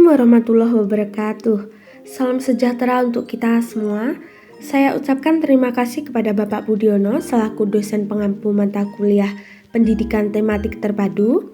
Assalamualaikum warahmatullahi wabarakatuh. Salam sejahtera untuk kita semua. Saya ucapkan terima kasih kepada Bapak Budiono selaku dosen pengampu mata kuliah Pendidikan Tematik Terpadu.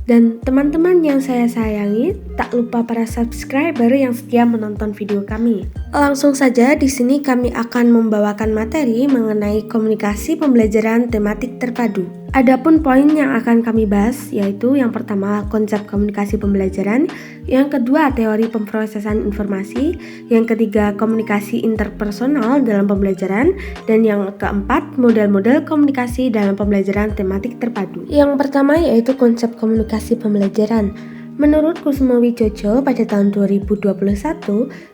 Dan teman-teman yang saya sayangi, tak lupa para subscriber yang setia menonton video kami. Langsung saja di sini kami akan membawakan materi mengenai komunikasi pembelajaran tematik terpadu. Adapun poin yang akan kami bahas yaitu yang pertama konsep komunikasi pembelajaran, yang kedua teori pemrosesan informasi, yang ketiga komunikasi interpersonal dalam pembelajaran, dan yang keempat model-model komunikasi dalam pembelajaran tematik terpadu. Yang pertama yaitu konsep komunikasi pembelajaran. Menurut Kusuma Wijojo pada tahun 2021,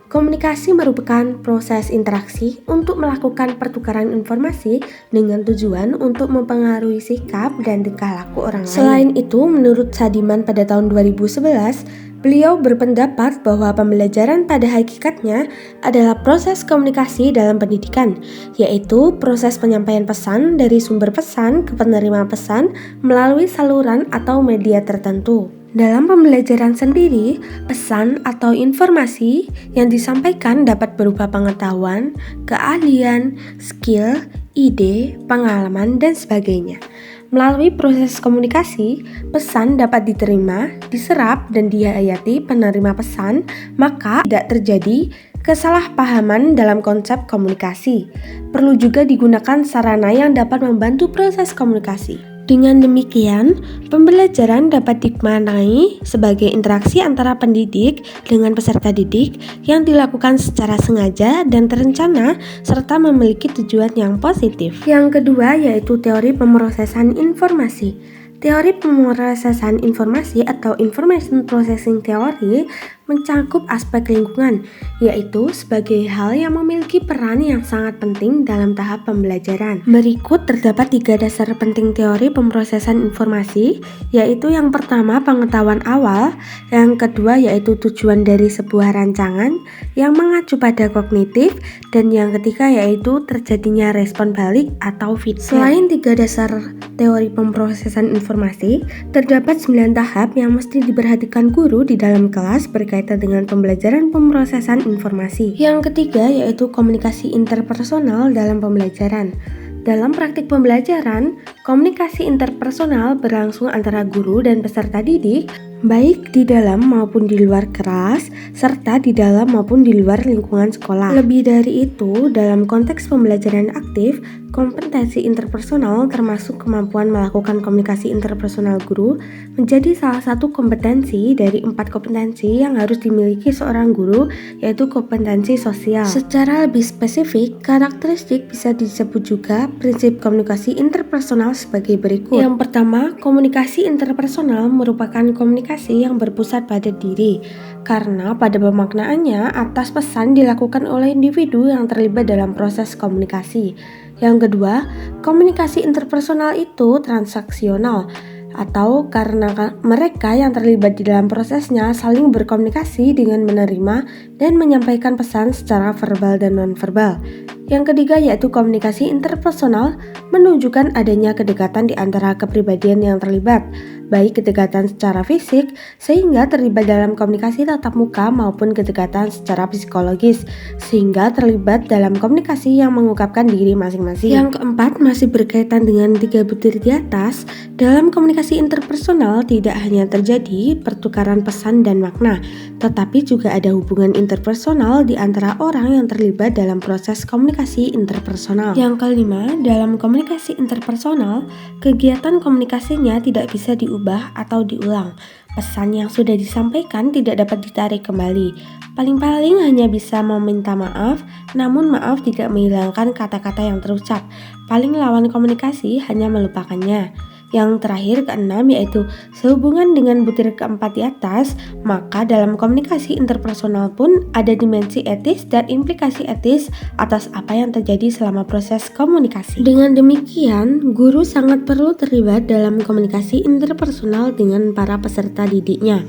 komunikasi merupakan proses interaksi untuk melakukan pertukaran informasi dengan tujuan untuk mempengaruhi sikap dan tingkah laku orang lain. Selain itu, menurut Sadiman pada tahun 2011, beliau berpendapat bahwa pembelajaran pada hakikatnya adalah proses komunikasi dalam pendidikan, yaitu proses penyampaian pesan dari sumber pesan ke penerima pesan melalui saluran atau media tertentu. Dalam pembelajaran sendiri, pesan atau informasi yang disampaikan dapat berupa pengetahuan, keahlian, skill, ide, pengalaman, dan sebagainya. Melalui proses komunikasi, pesan dapat diterima, diserap, dan dihayati penerima pesan, maka tidak terjadi kesalahpahaman dalam konsep komunikasi. Perlu juga digunakan sarana yang dapat membantu proses komunikasi. Dengan demikian, pembelajaran dapat dimaknai sebagai interaksi antara pendidik dengan peserta didik yang dilakukan secara sengaja dan terencana serta memiliki tujuan yang positif. Yang kedua yaitu teori pemrosesan informasi. Teori pemrosesan informasi atau Information Processing Theory mencakup aspek lingkungan, yaitu sebagai hal yang memiliki peran yang sangat penting dalam tahap pembelajaran. Berikut terdapat 3 dasar penting teori pemrosesan informasi, yaitu yang pertama pengetahuan awal, yang kedua yaitu tujuan dari sebuah rancangan yang mengacu pada kognitif, dan yang ketiga yaitu terjadinya respon balik atau feedback. Selain 3 dasar teori pemrosesan informasi, terdapat 9 tahap yang mesti diperhatikan guru di dalam kelas berkaitan dengan pembelajaran pemrosesan informasi. Yang ketiga yaitu komunikasi interpersonal dalam pembelajaran. Dalam praktik pembelajaran, komunikasi interpersonal berlangsung antara guru dan peserta didik, baik di dalam maupun di luar kelas, serta di dalam maupun di luar lingkungan sekolah. Lebih dari itu, dalam konteks pembelajaran aktif, kompetensi interpersonal termasuk kemampuan melakukan komunikasi interpersonal guru menjadi salah satu kompetensi dari 4 kompetensi yang harus dimiliki seorang guru, yaitu kompetensi sosial. Secara lebih spesifik, karakteristik bisa disebut juga prinsip komunikasi interpersonal sebagai berikut. Yang pertama, komunikasi interpersonal merupakan komunikasi yang berpusat pada diri, karena pada pemaknaannya atas pesan dilakukan oleh individu yang terlibat dalam proses komunikasi. Yang kedua, komunikasi interpersonal itu transaksional, atau karena mereka yang terlibat di dalam prosesnya saling berkomunikasi dengan menerima dan menyampaikan pesan secara verbal dan nonverbal. Yang ketiga yaitu komunikasi interpersonal menunjukkan adanya kedekatan di antara kepribadian yang terlibat, baik kedekatan secara fisik sehingga terlibat dalam komunikasi tatap muka maupun kedekatan secara psikologis sehingga terlibat dalam komunikasi yang mengungkapkan diri masing-masing. Yang keempat masih berkaitan dengan 3 butir di atas. Dalam komunikasi interpersonal tidak hanya terjadi pertukaran pesan dan makna, tetapi juga ada hubungan interpersonal di antara orang yang terlibat dalam proses komunikasi interpersonal. Yang kelima, dalam komunikasi interpersonal, kegiatan komunikasinya tidak bisa diubah atau diulang. Pesan yang sudah disampaikan tidak dapat ditarik kembali. Paling-paling hanya bisa meminta maaf, namun maaf tidak menghilangkan kata-kata yang terucap. Paling lawan komunikasi hanya melupakannya. Yang terakhir keenam yaitu sehubungan dengan butir keempat di atas, maka dalam komunikasi interpersonal pun ada dimensi etis dan implikasi etis atas apa yang terjadi selama proses komunikasi. Dengan demikian, guru sangat perlu terlibat dalam komunikasi interpersonal dengan para peserta didiknya.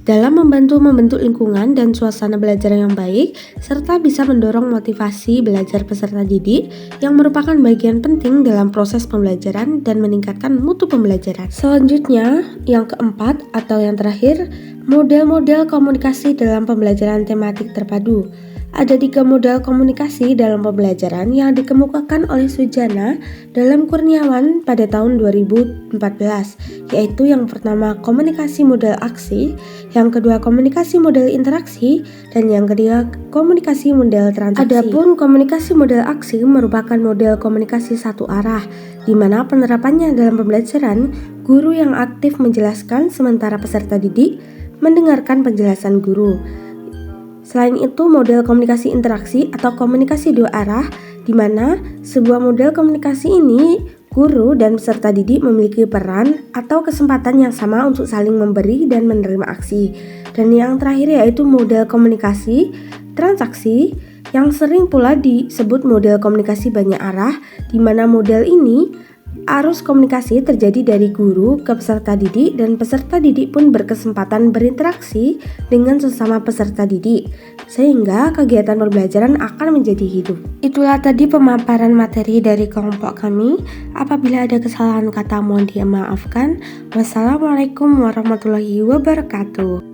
dalam membantu membentuk lingkungan dan suasana belajar yang baik, serta bisa mendorong motivasi belajar peserta didik yang merupakan bagian penting dalam proses pembelajaran dan meningkatkan mutu pembelajaran. Selanjutnya, yang keempat atau yang terakhir, Model-model komunikasi dalam pembelajaran tematik terpadu. Ada 3 model komunikasi dalam pembelajaran yang dikemukakan oleh Sujana dalam Kurniawan pada tahun 2014, yaitu yang pertama komunikasi model aksi, yang kedua komunikasi model interaksi, dan yang ketiga komunikasi model transaksi. Adapun komunikasi model aksi merupakan model komunikasi satu arah, di mana penerapannya dalam pembelajaran, guru yang aktif menjelaskan sementara peserta didik mendengarkan penjelasan guru. Selain itu, model komunikasi interaksi atau komunikasi dua arah, di mana sebuah model komunikasi ini guru dan peserta didik memiliki peran atau kesempatan yang sama untuk saling memberi dan menerima aksi. Dan yang terakhir yaitu model komunikasi transaksi yang sering pula disebut model komunikasi banyak arah, di mana model ini arus komunikasi terjadi dari guru ke peserta didik dan peserta didik pun berkesempatan berinteraksi dengan sesama peserta didik, sehingga kegiatan pembelajaran akan menjadi hidup. Itulah tadi pemaparan materi dari kelompok kami. Apabila ada kesalahan kata mohon dimaafkan. Wassalamualaikum warahmatullahi wabarakatuh.